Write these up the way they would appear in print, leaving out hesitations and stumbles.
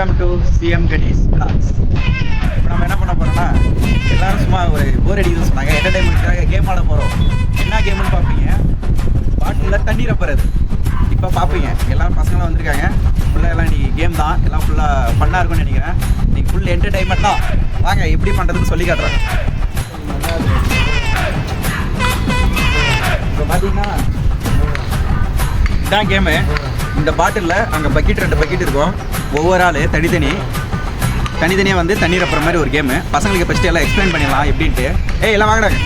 Welcome to CM Ganesh talks. இப்போ நம்ம என்ன பண்ண போகிறோம்னா, எல்லோரும் சும்மா ஒரு போர் அடிக்குதுன்னு சொன்னாங்க, என்டர்டைன்மெண்ட்டுக்காக கேம் ஆட போகிறோம். என்ன கேம்னு பார்ப்பீங்க, பாட்டிலில் தண்ணீர் அப்புறது. இப்போ பார்ப்பீங்க, எல்லோரும் பசங்களாம் வந்திருக்காங்க. ஃபுல்லாக எல்லாம் இன்றைக்கி கேம் தான், எல்லாம் ஃபுல்லாக ஃபன்னாக இருக்கும்னு நினைக்கிறேன். இன்றைக்கி ஃபுல் என்டர்டைன்மெண்ட் தான். வாங்க எப்படி பண்ணுறதுன்னு சொல்லி காட்டுறேன். இப்போ பார்த்தீங்கன்னா இதான் கேமு. இந்த பாட்டிலில் அங்கே பக்கெட் 2 பக்கெட் இருக்கும். ஒவ்வொரு ஆள் தனித்தனியாக வந்து தண்ணீர் அப்புற மாதிரி ஒரு கேமு. பசங்களுக்கு ஃபஸ்ட்டு எல்லாம் எக்ஸ்பிளைன் பண்ணிடலாம் எப்படின்ட்டு. எல்லாம் வாங்கினாங்க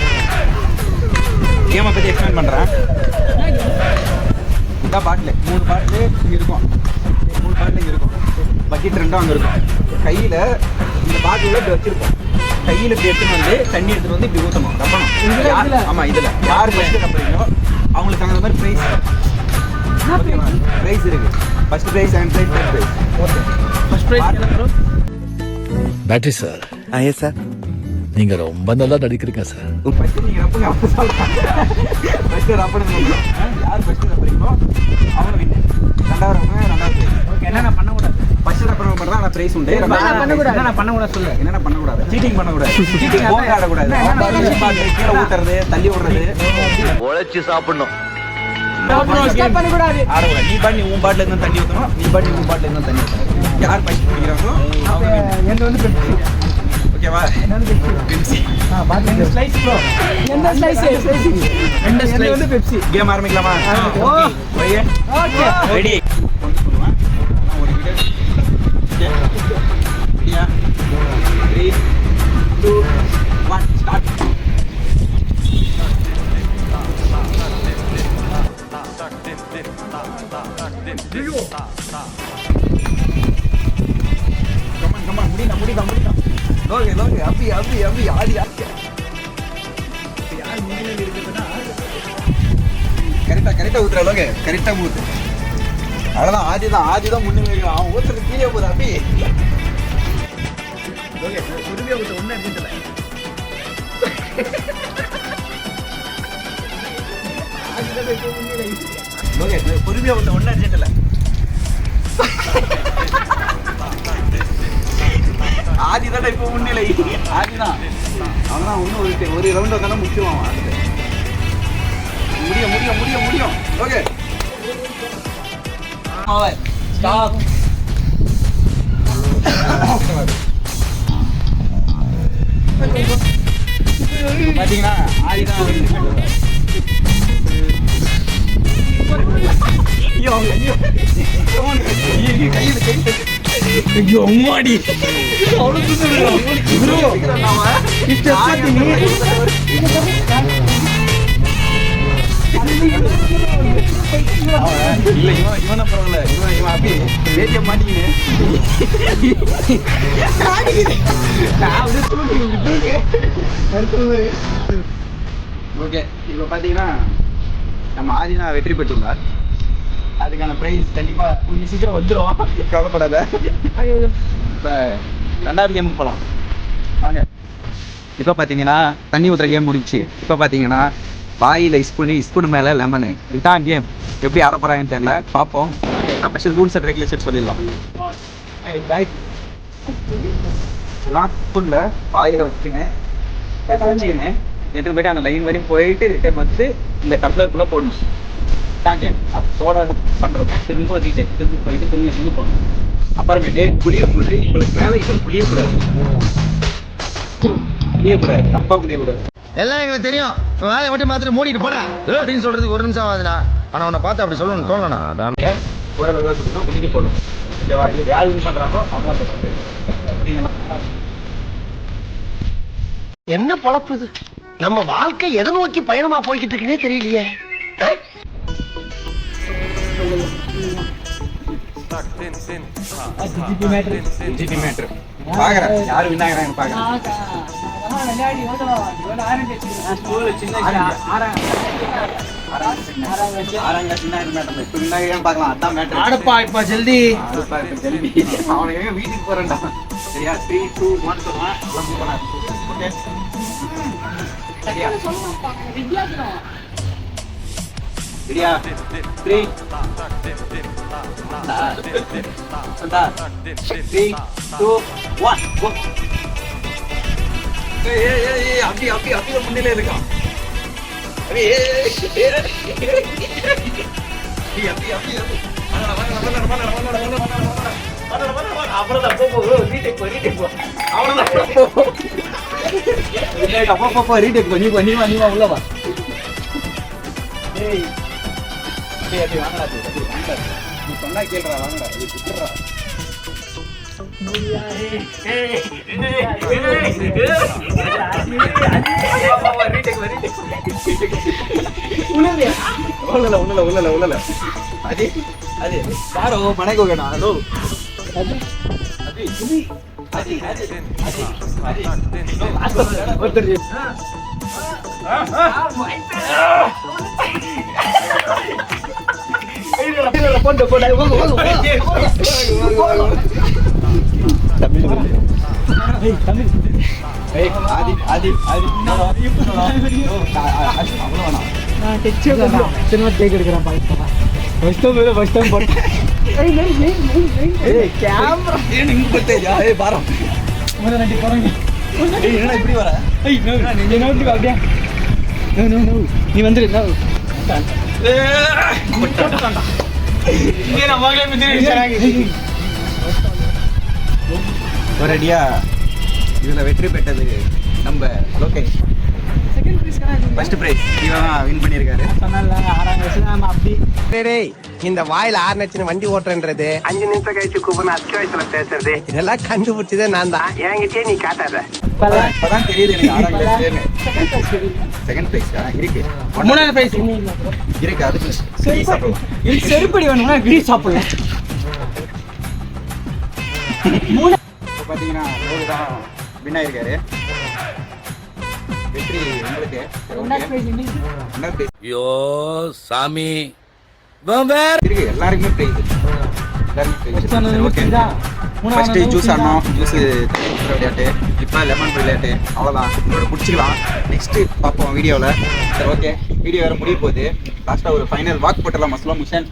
கேமை பற்றி எக்ஸ்பிளைன் பண்ணுறேன். இதான் பாட்டில் 3 பாட்டில் இங்கே இருக்கும். 3 பாட்டில் இங்கே இருக்கும். பக்கெட் 2 அங்கே இருக்கும். கையில் இந்த பாட்டிலில் இப்படி வச்சுருப்போம். கையில் இப்படி எடுத்துன்னு வந்து தண்ணி எடுத்துகிட்டு வந்து இப்படி ஊற்றணும், ரப்பணும். ஆமாம், இதில் யார் ஃபஸ்ட்டு ரப்பறீங்களோ அவங்களுக்கு தகுந்த மாதிரி ப்ரைஸ் இருக்கு. First prize, second prize, third prize. Okay, first prize battery sir. Yes sir. நீங்க ரொம்ப நல்லா நடிக்கிறீங்க சார். ஃபர்ஸ்ட் நீங்க ரப்புங்க, அப்ப சொல்றேன். ஃபர்ஸ்ட் ரப்பணும். யார் ஃபர்ஸ்ட் ரப்பறீங்களோ அவங்க வின். ரெண்டாவது பிரைஸ். ஓகே, என்னென்ன பண்ண கூடாது? ஃபர்ஸ்ட் ரப்பறவங்க மட்டும் தான் ப்ரைஸ் உண்டு. என்னென்ன பண்ண கூடாது சொல்லு. என்னென்ன பண்ண கூடாது? சீட்டிங் பண்ண கூடாது. சீட்டிங் போக ஆட கூடாது. கீழே ஊத்துறது, தள்ளி விடுறது, உழைச்சு சாப்பிடணும். நீ பாட்டி உன் பாட்டில இருந்து தண்ணி ஊற்றணும். நீ பாட்டி உன் பாட்டில இருந்து தண்ணி ஊற்றணும். யார் பைக் பிடிக்கிறாங்களோ அவங்க வந்து பெப்சி. ஓகேவா? பெப்சி. Slice bro. எந்த ஸ்லைஸ்? எந்த ஸ்லைஸ் வந்து பெப்சி. கேம் ஆரம்பிக்கலாமா? ஓகே. ரெடி. ஒரு விக்கெட். ஓகே. 3 2 1 ஸ்டார்ட். முடியும். அப்படி ஆடி யார் முன்னிலையில் இருக்குதுன்னா கரெக்டா ஊத்துற லோகே, கரெக்டா ஊத்து. அவ்வளவுதான், ஆதிதான் முன்னிலை இருக்கு. அவன் ஊத்துறது கீழே போகுது. அப்படி லோகே பொறுமையா ஊத்த ஒண்ணு இருந்துட்டல. லோகே பொறுமையா ஊத்த ஒண்ணு இருந்துட்டல. ஆதிதான் இப்போ முன்னிலை. ஆதிதான் அவன்தான் இன்னும் ஒரு ரவுண்ட் வந்தாலும் முடிச்சிருவான். முடியும். Okay, stop. பாத்தீங்கன்னா ஆதிதான் ஐயோ அம்மாடி இல்ல இவன பரவாயில்ல. இவன் அப்படி வேட்டிய மாட்டிக்கினு ஓகே. இப்போ பார்த்தீங்கன்னா நம்ம ஆதினா வெற்றி பெற்றுள்ளார். அதுக்கான ப்ரைஸ் கண்டிப்பாக கொஞ்சம் சீக்கிரம் வந்துடும், கவலைப்படாத. இப்போ 2வது கேமுக்கு போகலாம் வாங்க. இப்போ பார்த்தீங்கன்னா தண்ணி ஊற்றுற கேம் முடிச்சு. இப்போ பார்த்தீங்கன்னா வாயில் ஸ்பூன் மேலே லெமனு. இதுதான் கேம். எப்படி ஆட போகிறாங்கன்னு தெரியல, பார்ப்போம். ஸ்பெஷல் ரூல்ஸ் அண்ட் ரெகுலேஷன் சொல்லிடலாம். ஸ்பூனில் வாயில் வச்சுங்க, வச்சுக்கினேன். எடுத்து போய்ட்டு அந்த லைன் வரையும் போயிட்டு ரிட்டர்ன் வந்து இந்த டம்ளருக்குள்ளே போடணும். சோடா பண்ணுறோம். திரும்ப போயிட்டு திரும்பி போடணும். அப்புறமேட்டு புளியக்கூடாது. உங்களுக்கு மேலே இப்போ புளியக்கூடாது. தப்பா புளியக்கூடாது. எல்லாம் எங்களுக்கு தெரியும். வேலையை மட்டும் மாத்திரம் மூடிட்டு போடா அப்படின்னு சொல்றதுக்கு 1 நிமிஷம் ஆகுதுண்ணா. ஆனா உன்னை பார்த்து அப்படி சொல்லணும்னு தோணலண்ணா. புளிக்க போடணும். யார் யூஸ் பண்றாங்களோ அவங்க என்ன பொழப்பு இது? நம்ம வாழ்க்கை எதை நோக்கி பயணமா போய்கிட்டு இருக்குன்னே தெரியலையே. யாரு வின்னாகிறாங்க பாக்குறேன். அவனுக்கு வீட்டுக்கு போறேன்டா. சரியா? 3 2 1 சொல்லுவான். ரெடியா 3 3 2 1 go ஏய் அப்படி முன்னிலே இருக்கான் சொன்னா கேள்றா வாங்கடா ಉಳ್ಳಲ್ಲ ಅದೇ ಬಾರೋ ಮನೆಗೆ ಹೋಗೋಣ ಅದು சினிமா டேக் எடுக்கிறேன் ஃபர்ஸ்ட் டைம் போட்டேன் கேமரா ಏನು ಹಿಂಗ್ ಬರ್ತಾ ಏ ಬಾರೋ என்ன இப்படி வர அப்படியே நீ வந்துரு ஒரேடியா இதுல வெற்றி பெற்றது நம்ம லோகேஷ். ஃபர்ஸ்ட் பிரைஸ் இவன் வின் பண்ணியிருக்காரு. சொன்னால 6ஆம் வயசுல நம்ம அப்படி இந்த வாயில 6 நச்சுன்னு வண்டி ஓட்டுறன்றது 5 நிமிஷம் கழிச்சு கூப்பிடணும் அச்சு வயசுல பேசுறது இதெல்லாம் கண்டுபிடிச்சதே நான் தான் என்கிட்டயே நீ காட்டாத. இப்பதான் தெரியுது எனக்கு 6ஆம் கிளாஸ்ல செகண்ட் பிரைஸ் இருக்கு. 3ஆவது பிரைஸ் இருக்கு அதுக்கு செருப்படி வேணும்னா கிரி சாப்பிடலாம். பாத்தீங்கன்னா ரோடு தான் வின் ஆயிருக்காரு. வெற்றி உங்களுக்கு. ஐயோ சாமி இருக்கு எல்லாருக்குமே பிரைஸ். ஃபர்ஸ்ட் ஜூஸ் ஆடணும். ஜூஸ் விளையாட்டு, இப்போ லெமன் விளையாட்டு, அவ்வளோதான். உங்களோட பிடிச்சிக்கலாம். நெக்ஸ்ட் பார்ப்போம் வீடியோவில். சரி ஓகே, வீடியோ வேறு முடிய போகுது. லாஸ்ட்டாக ஒரு ஃபைனல் வாக் போட்டலாம். மஸ்லாம் முஷன்